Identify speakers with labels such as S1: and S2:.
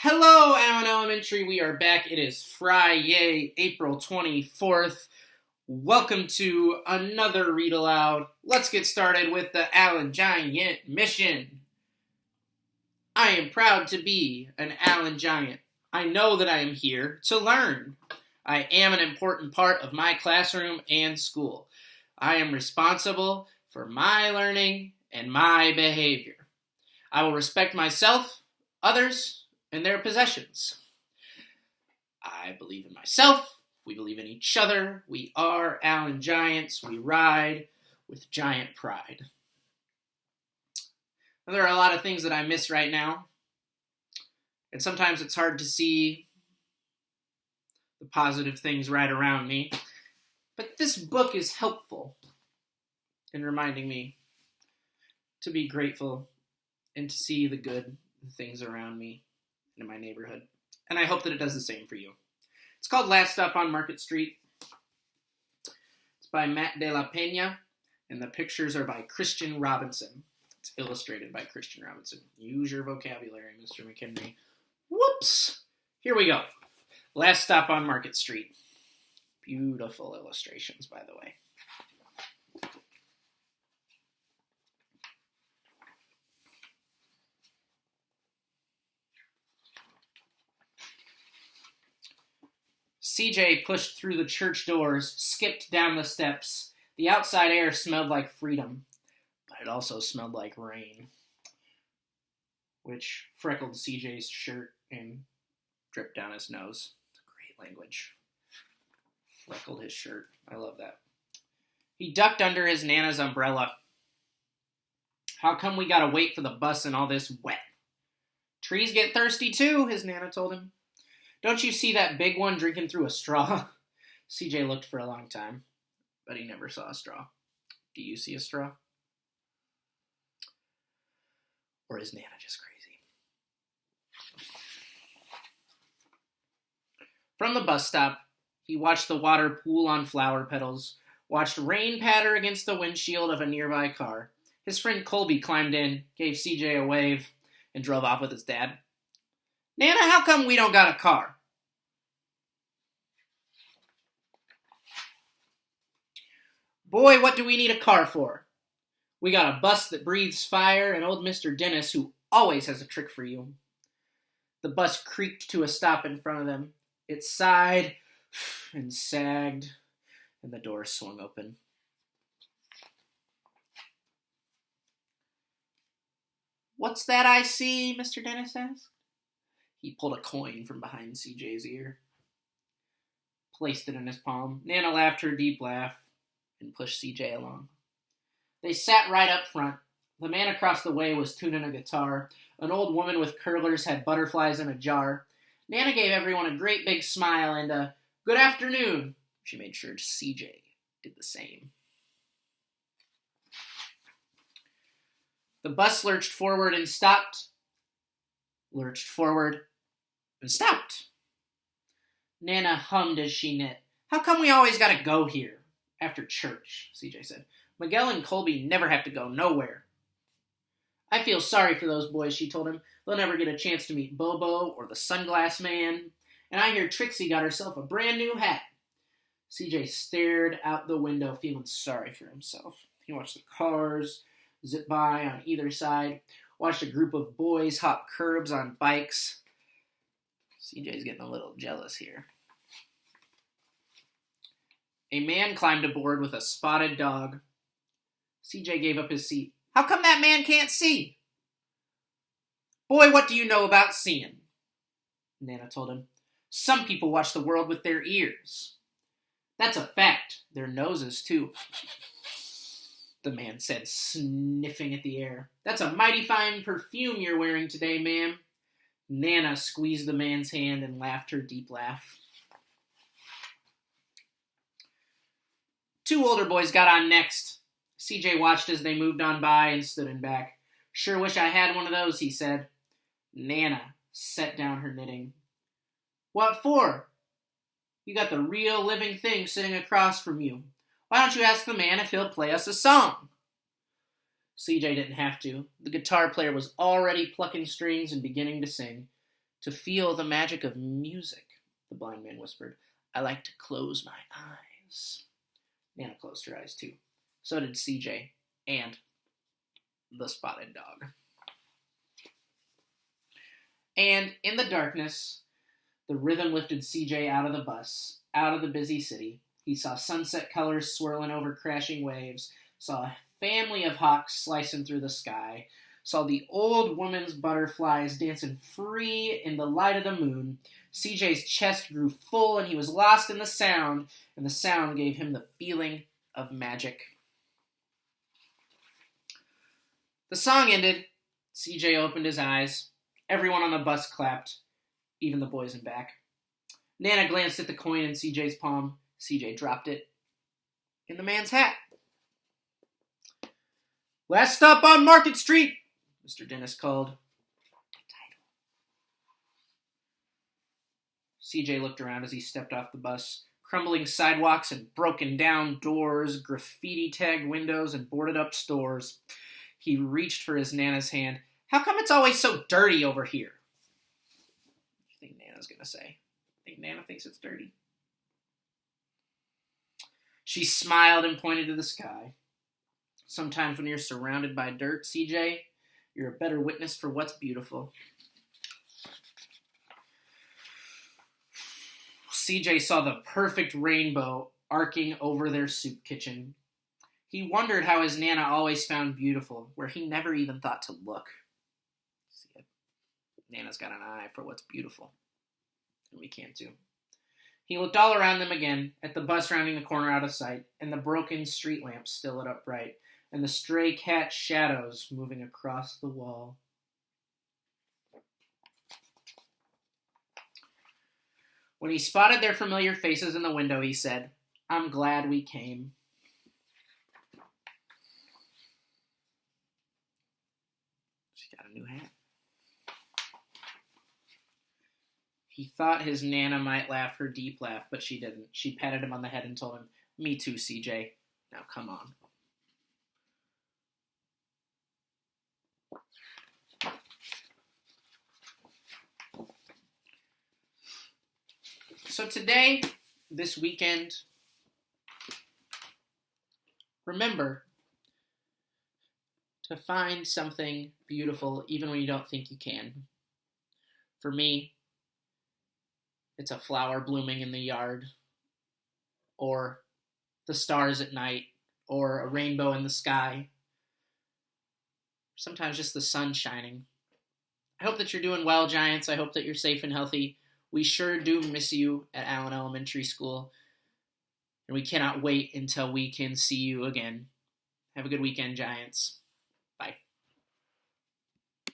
S1: Hello, Allen Elementary. We are back. It is Friday, April 24th. Welcome to another read aloud. Let's get started with the Allen Giant mission. I am proud to be an Allen Giant. I know that I am here to learn. I am an important part of my classroom and school. I am responsible for my learning and my behavior. I will respect myself, others, and their possessions. I believe in myself. We believe in each other. We are Allen Giants. We ride with giant pride. Now, there are a lot of things that I miss right now, and sometimes it's hard to see the positive things right around me. But this book is helpful in reminding me to be grateful and to see the good things around me in my neighborhood. And I hope that it does the same for you. It's called Last Stop on Market Street. It's by Matt de la Pena, and the pictures are by Christian Robinson. It's illustrated by Christian Robinson. Use your vocabulary, Mr. McHenry. Whoops! Here we go. Last Stop on Market Street. Beautiful illustrations, by the way. CJ pushed through the church doors, skipped down the steps. The outside air smelled like freedom, but it also smelled like rain, which freckled CJ's shirt and dripped down his nose. It's a great language. Freckled his shirt. I love that. He ducked under his Nana's umbrella. How come we gotta wait for the bus in all this wet? Trees get thirsty too, his Nana told him. Don't you see that big one drinking through a straw? CJ looked for a long time, but he never saw a straw. Do you see a straw? Or is Nana just crazy? From the bus stop, he watched the water pool on flower petals, watched rain patter against the windshield of a nearby car. His friend Colby climbed in, gave CJ a wave, and drove off with his dad. Nana, how come we don't got a car? Boy, what do we need a car for? We got a bus that breathes fire and old Mr. Dennis, who always has a trick for you. The bus creaked to a stop in front of them. It sighed and sagged, and the door swung open. What's that I see? Mr. Dennis asked. He pulled a coin from behind CJ's ear, placed it in his palm. Nana laughed her deep laugh and pushed CJ along. They sat right up front. The man across the way was tuning a guitar. An old woman with curlers had butterflies in a jar. Nana gave everyone a great big smile and a good afternoon. She made sure CJ did the same. The bus lurched forward and stopped. Lurched forward and stopped. Nana hummed as she knit. How come we always gotta go here? After church, CJ said. Miguel and Colby never have to go nowhere. I feel sorry for those boys, she told him. They'll never get a chance to meet Bobo or the Sunglass Man. And I hear Trixie got herself a brand new hat. CJ stared out the window, feeling sorry for himself. He watched the cars zip by on either side, watched a group of boys hop curbs on bikes. CJ's getting a little jealous here. A man climbed aboard with a spotted dog. CJ gave up his seat. How come that man can't see? Boy, what do you know about seeing? Nana told him. Some people watch the world with their ears. That's a fact. Their noses, too. The man said, sniffing at the air. That's a mighty fine perfume you're wearing today, ma'am. Nana squeezed the man's hand and laughed her deep laugh. Two older boys got on next. CJ watched as they moved on by and stood in back. Sure wish I had one of those, he said. Nana set down her knitting. What for? You got the real living thing sitting across from you. Why don't you ask the man if he'll play us a song? CJ didn't have to. The guitar player was already plucking strings and beginning to sing. To feel the magic of music, the blind man whispered. I like to close my eyes. Nana closed her eyes too. So did CJ and the spotted dog. And in the darkness, the rhythm lifted CJ out of the bus, out of the busy city. He saw sunset colors swirling over crashing waves, saw a family of hawks slicing through the sky, saw the old woman's butterflies dancing free in the light of the moon. CJ's chest grew full and he was lost in the sound, and the sound gave him the feeling of magic. The song ended. CJ opened his eyes. Everyone on the bus clapped, even the boys in back. Nana glanced at the coin in CJ's palm. CJ dropped it in the man's hat. Last stop on Market Street, Mr. Dennis called. CJ looked around as he stepped off the bus. Crumbling sidewalks and broken down doors, graffiti-tagged windows and boarded up stores. He reached for his Nana's hand. How come it's always so dirty over here? What do you think Nana's going to say? I think Nana thinks it's dirty. She smiled and pointed to the sky. Sometimes when you're surrounded by dirt, CJ, you're a better witness for what's beautiful. CJ saw the perfect rainbow arcing over their soup kitchen. He wondered how his Nana always found beautiful where he never even thought to look. See, Nana's got an eye for what's beautiful, and we can't too. He looked all around them again, at the bus rounding the corner out of sight, and the broken street lamps still lit up bright, and the stray cat shadows moving across the wall. When he spotted their familiar faces in the window, he said, I'm glad we came. She got a new hat. He thought his Nana might laugh her deep laugh, but she didn't. She patted him on the head and told him, Me too, CJ. Now come on. So today, this weekend, remember to find something beautiful even when you don't think you can. For me, it's a flower blooming in the yard, or the stars at night, or a rainbow in the sky. Sometimes just the sun shining. I hope that you're doing well, Giants. I hope that you're safe and healthy. We sure do miss you at Allen Elementary School, and we cannot wait until we can see you again. Have a good weekend, Giants. Bye.